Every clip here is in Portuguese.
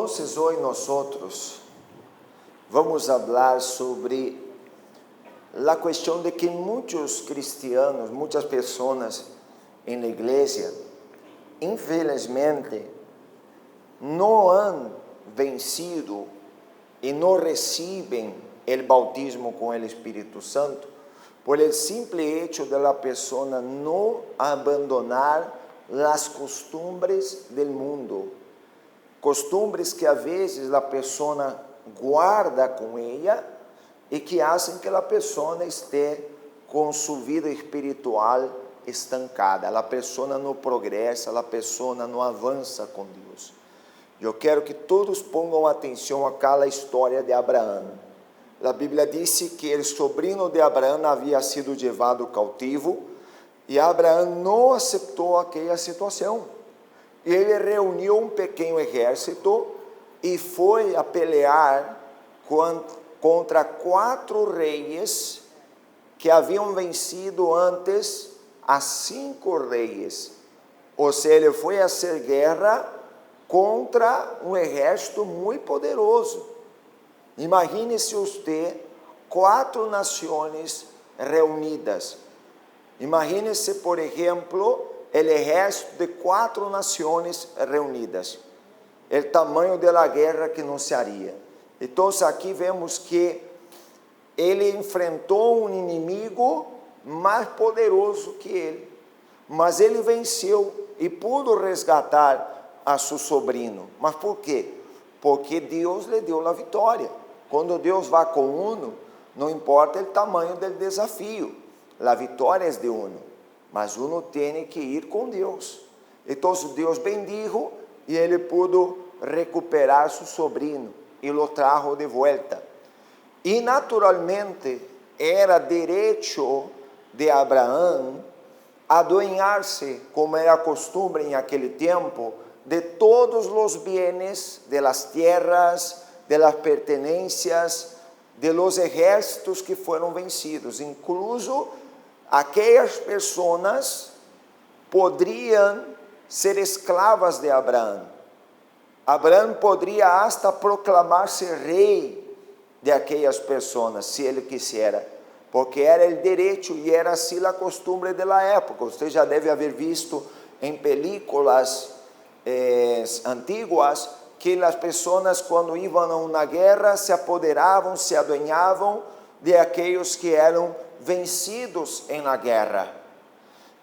Entonces hoy nosotros vamos a hablar sobre la cuestión de que muchos cristianos, muchas personas en la iglesia, infelizmente, no han vencido y no reciben el bautismo con el Espíritu Santo por el simple hecho de la persona no abandonar las costumbres del mundo, costumbres que a veces la persona guarda com ella e que hacen que a pessoa esteja com sua vida espiritual estancada. A pessoa não progressa, a pessoa não avança com Deus. Eu quero que todos ponham atenção a cada história de Abraão. A Bíblia diz que o sobrinho de Abraão havia sido levado cativo e Abraão não aceitou aquela situação. Ele reuniu um pequeno exército e foi a pelear contra 4 reis que haviam vencido antes a 5 reis. Ou seja, ele foi a hacer guerra contra um exército muito poderoso. Imagine-se você 4 nações reunidas. Imagine-se, por exemplo, o exército de 4 nações reunidas. O tamanho da guerra que não se haria. Então, aqui vemos que ele enfrentou um inimigo mais poderoso que ele, mas ele venceu e pôde resgatar a seu sobrinho. Mas por quê? Porque Deus lhe deu a vitória. Quando Deus vai com uno, não importa o tamanho do desafio, a vitória é de uno, mas uno tem que ir com Deus. Então, Deus bendijo e ele pôde recuperar seu sobrinho e lo trajo de volta. E naturalmente era direito de Abraão adueñar-se, como era costume em aquele tempo, de todos os bienes, de las tierras, de las pertenencias, de los ejércitos que foram vencidos. Incluso aquelas pessoas poderiam ser esclavas de Abraão. Abraão poderia hasta proclamar-se rei de aquelas pessoas, se ele quisera, porque era o direito e era assim a costumbre da época. Você já deve haver visto em películas antiguas que as pessoas, quando iam a uma guerra, se apoderavam, se adueñavam de aqueles que eram vencidos em la guerra.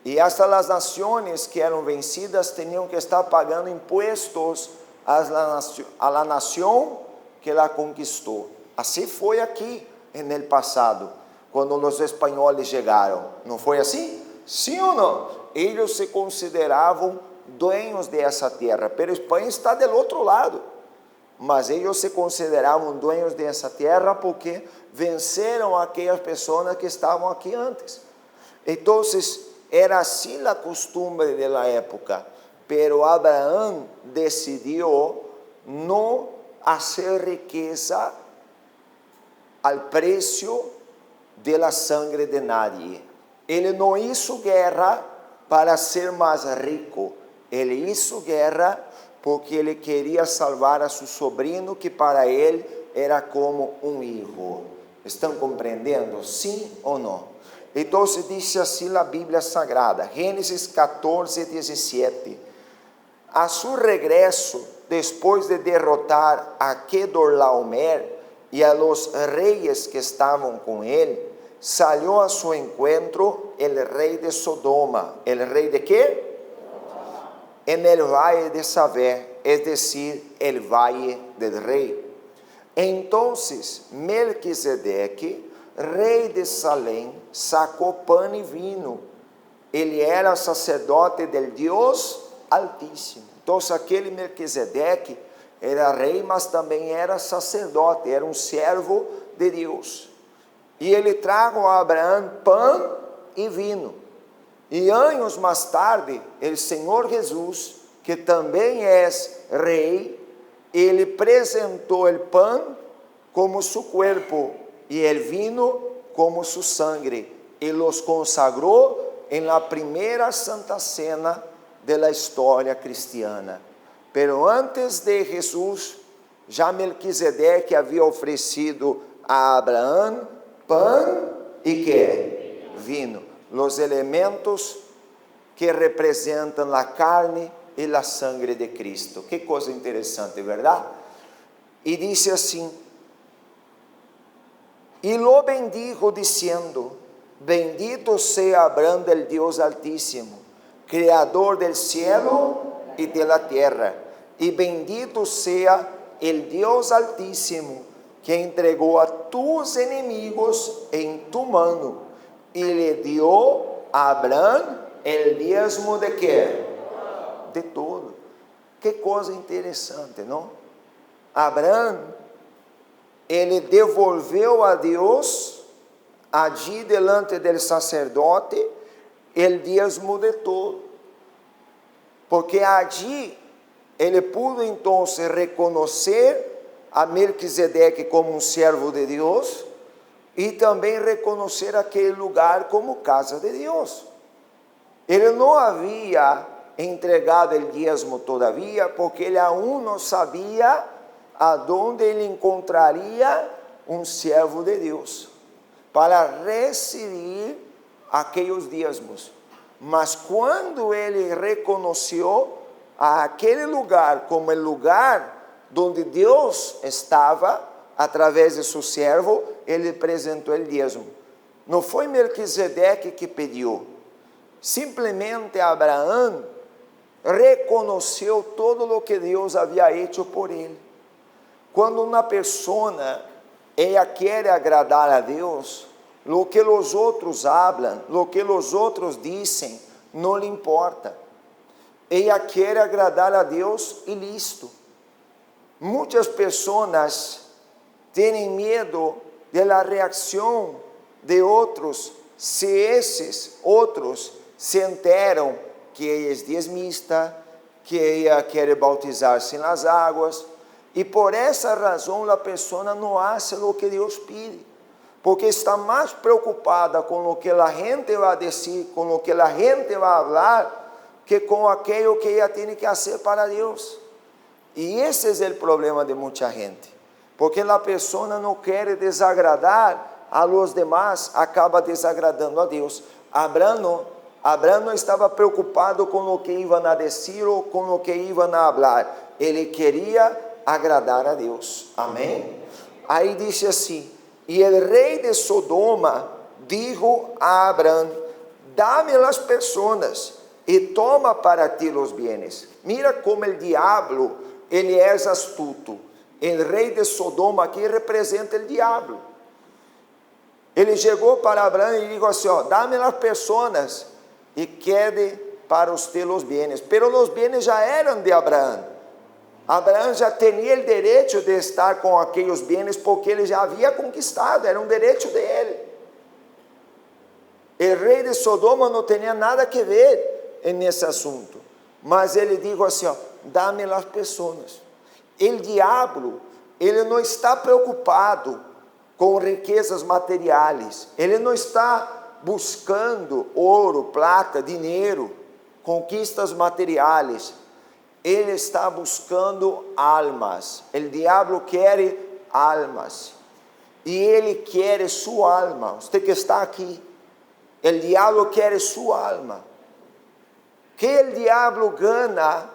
E hasta as nações que eram vencidas tinham que estar pagando impostos a la nación que la conquistou. Assim foi aqui no passado, quando os espanhóis chegaram. Não foi assim? Sim ou não? Eles se consideravam dueños de essa terra, pero Espanha está do outro lado. Mas eles se consideravam dueños de essa terra porque venceram aquelas pessoas que estavam aqui antes. Então, era assim a costumbre da época. Pero Abraão decidiu não fazer riqueza al preço de la sangre de nadie. Ele não hizo guerra para ser mais rico. Ele hizo guerra porque ele queria salvar a seu sobrinho, que para ele era como um hijo. Estão compreendendo? Sim ou não? Então, diz assim a Bíblia Sagrada, Gênesis 14, 17. A seu regresso, depois de derrotar a Kedorlaomer e a los reis que estavam com ele, salió a seu encontro el rei de Sodoma. ¿El rei de quê? En el valle de Savé, es decir, el valle del rey. Entonces Melquisedeque, rei de Salém, sacou pan e vinho. Ele era sacerdote del Deus Altíssimo. Então, aquele Melquisedeque era rei, mas também era sacerdote, era um servo de Deus. E ele trago a Abraão pão e vinho. E anos mais tarde, o Senhor Jesus, que também é rei, ele apresentou o pão como seu corpo e o vinho como sua sangre, e los consagrou em la primeira Santa Cena de la história cristiana. Pero antes de Jesus Já Melquisedeque havia oferecido a Abraão pão e que? Vinho. Os elementos que representam a carne e a sangre de Cristo. Que coisa interessante, verdade? E disse assim: e lo bendijo diciendo: bendito sea Abraham del Dios Altísimo, Creador del cielo y de la tierra, y bendito sea el Dios Altísimo, que entregó a tus enemigos en tu mano, y le dio a Abraham el diezmo de quê? De todo. Que coisa interessante, não? Abraham, ele devolveu a Deus, allí delante del sacerdote, el diezmo de todo. Porque allí ele pudo então reconhecer a Melquisedeque como um servo de Deus e também reconhecer aquele lugar como casa de Deus. Ele não havia entregado o dízimo todavia, porque ele aún não sabia aonde ele encontraria um servo de Deus para receber aqueles dízimos. Mas quando ele reconheceu aquele lugar como o lugar onde Deus estava, através de seu servo, ele apresentou o dízimo. Não foi Melquisedeque que pediu, simplesmente Abraão reconheceu todo o que Deus havia feito por ele. Quando uma pessoa ela quer agradar a Deus, lo que os outros hablam, lo que os outros dizem, não lhe importa. Ela quer agradar a Deus e listo. Muitas pessoas têm medo da reação de outros, se esses outros se enteram que ela é dízimista, que ela quer bautizar-se nas águas, e por essa razão a pessoa não faz o que Deus pede, porque está mais preocupada com o que a gente vai dizer, com o que a gente vai falar, que com aquilo que ela tem que fazer para Deus. E esse é o problema de muita gente, porque a pessoa não quer desagradar a los demás, acaba desagradando a Deus. Abraão não estava preocupado com o que iam a dizer ou com o que iam a falar, ele queria agradar a Deus. Amém? Aí disse assim: e o rei de Sodoma dijo a Abraão: dame las personas e toma para ti los bienes. Mira como o diabo, ele é astuto. O rei de Sodoma aqui representa o diabo. Ele chegou para Abraão e disse assim: ó, dame las personas e quede para usted los bienes. Pero los bienes já eram de Abraão. Abraão já tinha o direito de estar com aqueles bens, porque ele já havia conquistado, era um direito dele. O rei de Sodoma não tinha nada que ver nesse assunto, mas ele disse assim: ó, dá-me as pessoas. O diabo, ele não está preocupado com riquezas materiais, ele não está buscando ouro, prata, dinheiro, conquistas materiais. Ele está buscando almas. O diabo quer almas. E ele quer sua alma. Você que está aqui, o diabo quer sua alma. Que o diabo ganha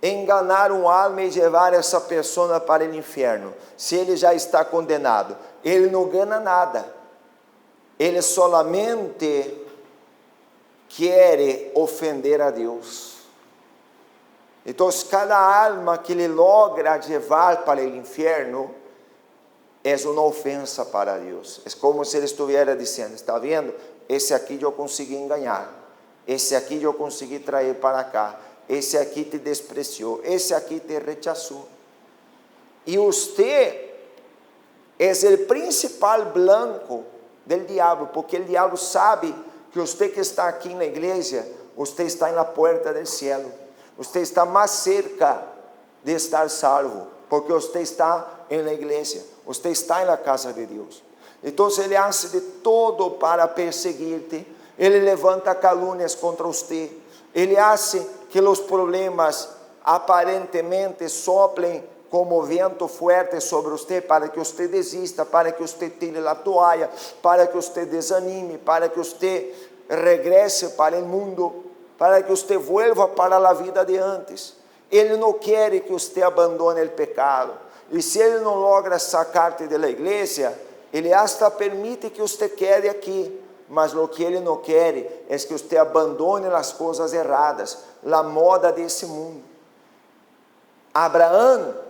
em enganar uma alma e levar essa pessoa para o inferno, se ele já está condenado? Ele não ganha nada. Ele solamente quer ofender a Deus. Então, cada alma que ele logra levar para o inferno é uma ofensa para Deus. É como se ele estivesse dizendo: está vendo? Esse aqui eu consegui enganar, esse aqui eu consegui trazer para cá, esse aqui te despreciou, esse aqui te rechaçou. E você é o principal blanco do diabo, porque o diabo sabe que você que está aqui na igreja, você está na porta do céu. Você está mais cerca de estar salvo, porque você está na igreja, você está na casa de Deus. Então ele faz de todo para perseguir-te, ele levanta calúnias contra você, ele faz que os problemas aparentemente soplem como vento fuerte sobre você, para que você desista, para que você tire a toalha, para que você desanime, para que você regrese para o mundo, para que você vuelva para a vida de antes. Ele não quer que você abandone o pecado. E se ele não logra sacarte da igreja, ele hasta permite que você quede aqui. Mas o que ele não quer é que você abandone as coisas erradas, a moda desse mundo. Abraão,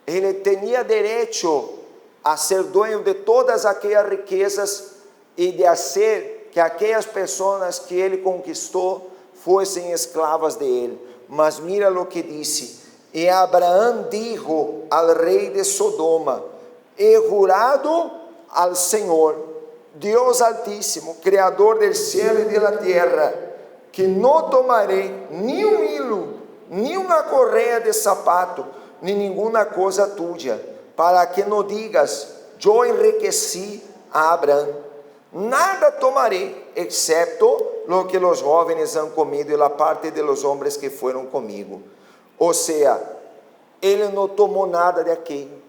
ele tinha direito a ser dueño de todas aquelas riquezas e de fazer que aquelas pessoas que ele conquistou fossem esclavas de ele. Mas mira o que disse: e Abraão dijo al rei de Sodoma: he jurado al Senhor, Deus Altíssimo, Criador del cielo e de la tierra, que não tomarei ni um hilo, ni uma correia de sapato, ni ninguna coisa tuya, para que não digas: eu enriqueci a Abraão. Nada tomarei, excepto lo que los jóvenes han comido e la parte de los hombres que fueron comigo. Ou seja, ele não tomou nada de aquilo.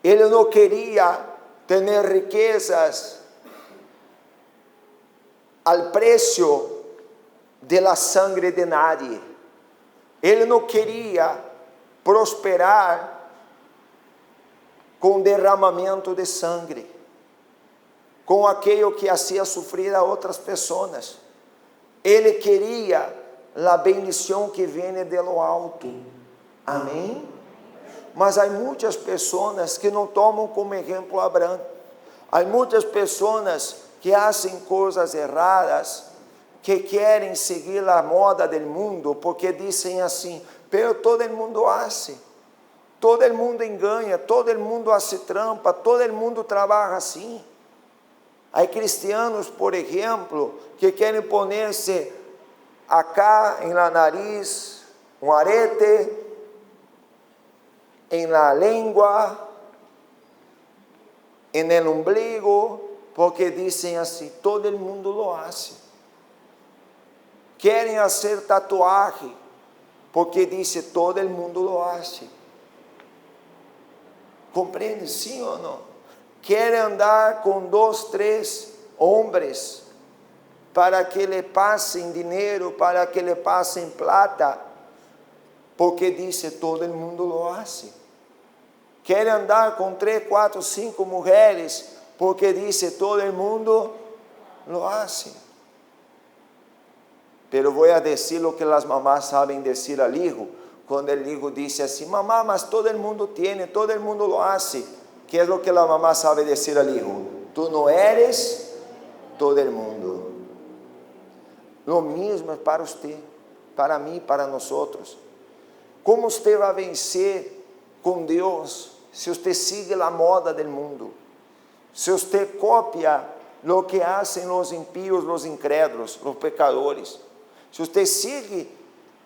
Ele não queria ter riquezas al preço de la sangre de nadie. Ele não queria prosperar com derramamento de sangue, com aquilo que hacía sofrer a outras pessoas. Ele queria a bendição que vem de lo alto. Amém? Mas há muitas pessoas que não tomam como exemplo Abraão. Há muitas pessoas que fazem coisas erradas, que querem seguir a moda do mundo, porque dizem assim: pero todo el mundo hace, todo el mundo engana, todo el mundo hace trampa, todo el mundo trabalha assim. Há cristianos, por exemplo, que querem poner-se acá em la nariz, um arete, em la língua, em el umbligo, porque dizem assim: todo el mundo lo hace. Querem fazer tatuagem, porque dizem: todo el mundo lo hace. Compreende, sim ou não? Querem andar com 2, 3 homens para que lhe passem dinheiro, para que lhe passem plata, porque disse: todo el mundo lo hace. Querem andar com 3, 4, 5 mulheres, porque disse: todo el mundo lo hace. Pero voy a decir lo que las mamás saben decir al hijo, quando el hijo dice assim: mamá, mas todo el mundo tiene, todo el mundo lo hace. ¿Qué es lo que la mamá sabe decir al hijo? Tú no eres todo el mundo. Lo mismo es para usted, para mí, para nosotros. ¿Cómo usted va a vencer con Dios si usted sigue la moda del mundo? Si usted copia lo que hacen los impíos, los incrédulos, los pecadores. Si usted sigue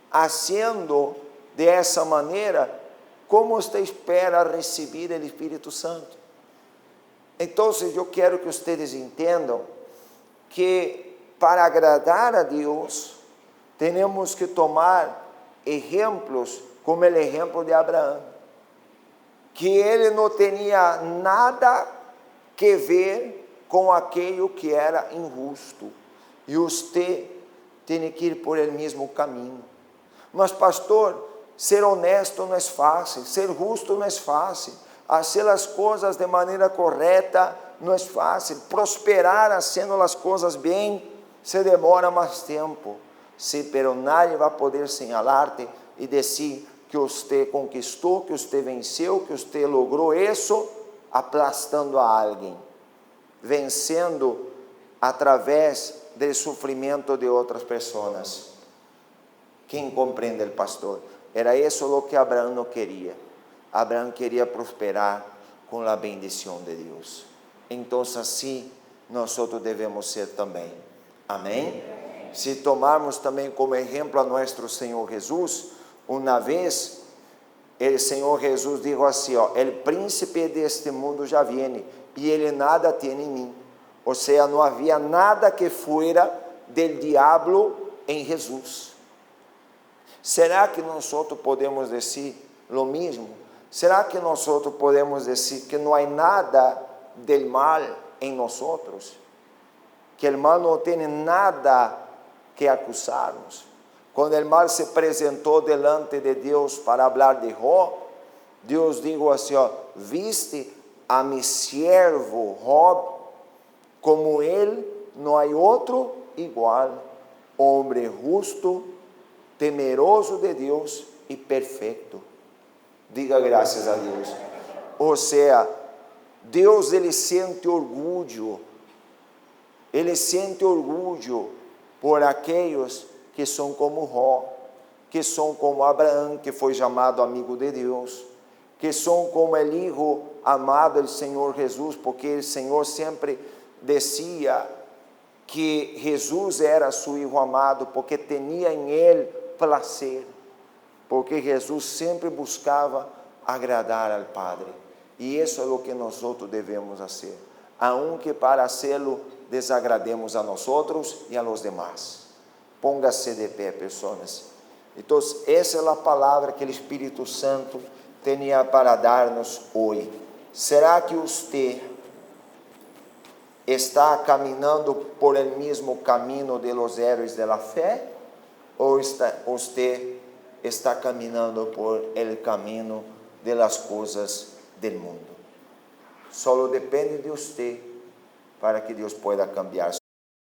haciendo de esa manera, ¿cómo usted espera recibir el Espíritu Santo? Entonces yo quiero que ustedes entiendan que para agradar a Dios tenemos que tomar ejemplos como el ejemplo de Abraão, que ele não tinha nada que ver com aquilo que era injusto, e você tem que ir por el mesmo caminho. Mas pastor, ser honesto não é fácil, ser justo não é fácil, fazer as coisas de maneira correta não é fácil, prosperar fazendo as coisas bem se demora mais tempo. Sim, pero nadie vai poder señalarte e dizer que você conquistou, que você venceu, que você logrou isso aplastando a alguém, vencendo através do sofrimento de outras pessoas. Quem compreende o pastor? Era isso o que Abraão não queria. Abraão queria prosperar com a bendição de Deus. Então, assim, nós devemos ser também. Amém? Se tomarmos também como exemplo a nosso Senhor Jesus, uma vez, o Senhor Jesus disse assim: ó, el príncipe deste mundo já viene, e ele nada tem em mim. Ou seja, não havia nada que fuera del diablo em Jesus. Será que nós podemos dizer lo mesmo? ¿Será que nosotros podemos decir que no hay nada del mal en nosotros? Que el mal no tiene nada que acusarnos. Cuando el mal se presentó delante de Dios para hablar de Job, Dios dijo así: viste a mi siervo Job, como él no hay otro igual, hombre justo, temeroso de Dios y perfecto. Diga gracias a Dios. O sea, Deus, ele siente orgulho por aqueles que são como Jó, que são como Abraão, que foi chamado amigo de Deus, que são como o Hijo amado do Senhor Jesus, porque o Senhor sempre dizia que Jesus era seu Hijo amado, porque tinha em ele prazer, porque Jesus sempre buscava agradar ao Padre, e isso é o que nós devemos fazer, aunque para hacerlo desagrademos a nós e a los demás. Póngase de pé, pessoas. Então, essa é a palavra que o Espírito Santo tinha para dar-nos hoje. Será que você está caminhando por el mesmo caminho de los héroes de la fé? Ou você está caminhando por el caminho de las coisas del mundo? Só depende de você para que Deus pueda cambiar